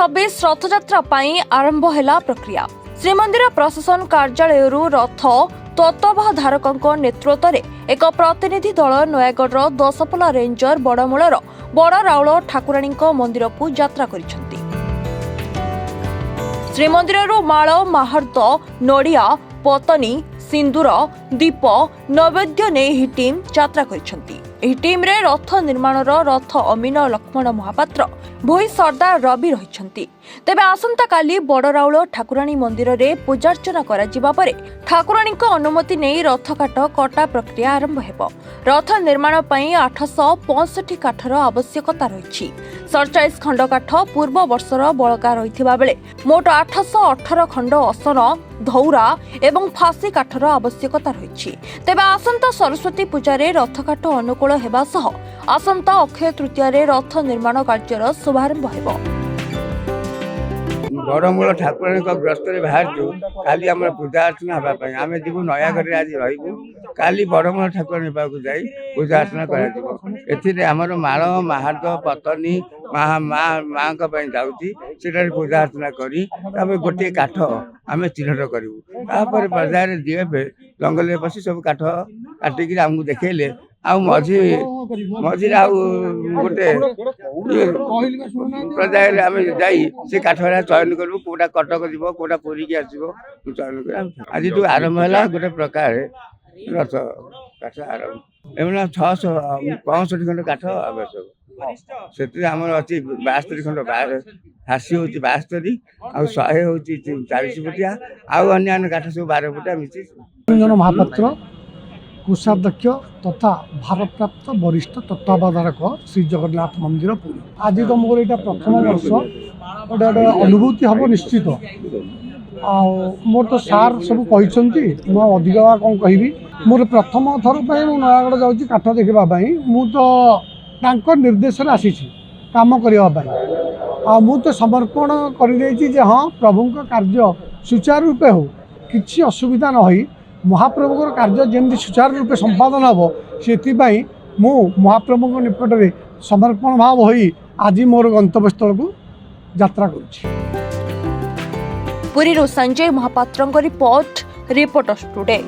2026 रथयात्रा पाई आरंभ हैला प्रक्रिया। श्रीमंदिर प्रशासन कार्यालय रथ तत्वावधारकों नेतृत्व में एक प्रतिनिधि दल नयागढ़ दशपल्ला रेंजर बड़मूलर बड़ राउल ठाकुराणी मंदिर को यात्रा करिसेंती। श्रीमंदिर माल माहार्द नड़िया पतनी सिंदूर दीप नैवेद्य ने ही टीम यात्रा करिसेंती। एही टीम रे रथ निर्माणर रथ अमीन लक्ष्मण महापात्र भोई सरदार रवि रहिछंती। तेबे आसंता काली बड़ राउल ठाकुराणी मंदिर रे पूजार्चना करा जिबा परे ठाकुराणी अनुमति नहीं रथकाठ कटा प्रक्रिया आरंभ हेबो। रथ निर्माण पई 865 काठर आवश्यकता रहिछि। 47 खंड काठ पूर्व वर्षर बळका रहिथिबा बेले मोट 818 खंड असन धौरा एवं फासी काठर आवश्यकता रहिछि। तेबे आसंता सरस्वती पूजा रे रथकाठ अनुकूल हेबा सह आसंता अक्षय तृतीया रे रथ निर्माण कार्यर शुभारंभ हेबो। बड़मूल ठाकुराणी ग्रस्त बाहरचु काली आम पूजा अर्चना हाँपाई आम जीव नयागढ़ आज रही काली बड़मूल ठाकुराणी पाक जाई पूजा अर्चना कर माल माहार्द पतनी माँ जाऊँगी से पूजा अर्चना करी गोटे काठ आम चिन्हट करूँ बाजार जीवे जंगल पशि सब काठ काटिक आमको देखले आ मझी गोटे पर्यायर आम जा काठ चयन करूँ कौटा कटक जीव कौटा पुरी की आसो चयन कर आज आरंभ है गोटे प्रकार रथ काठ आरंभ एवं 665 खंड काठ आवश्यक से आम अच्छी 72 खंड फासी हूँ 72 आ 100 हूँ 40 फुटिया आउ अन्य काठ सब 12 फुटिया मिसी महापात्र कोषाध्यक्ष तथा भारप्राप्त वरिष्ठ तत्वावधारक श्री जगन्नाथ मंदिर पुरी आज तो मोर यहाँ प्रथम वर्ष गोटे अनुभूति हम निश्चित मोर तो सार सब कही अधिक कौन कहि मोर प्रथम थर पर नयागढ़ जाऊँगी काठ देखापी मु तो निर्देश आसी काम करने मु तो समर्पण कर हाँ प्रभु कार्य सुचारू रूपे हो किसी असुविधा न हो महाप्रभुर कार्य जमी सुचारू रूपे संपादन हम से मु महाप्रभु निकट में समर्पण भाव हो आज मोर गंतव्यस्थल को यात्रा करुछि। Puri Sanjay Mahapatra report reporters today.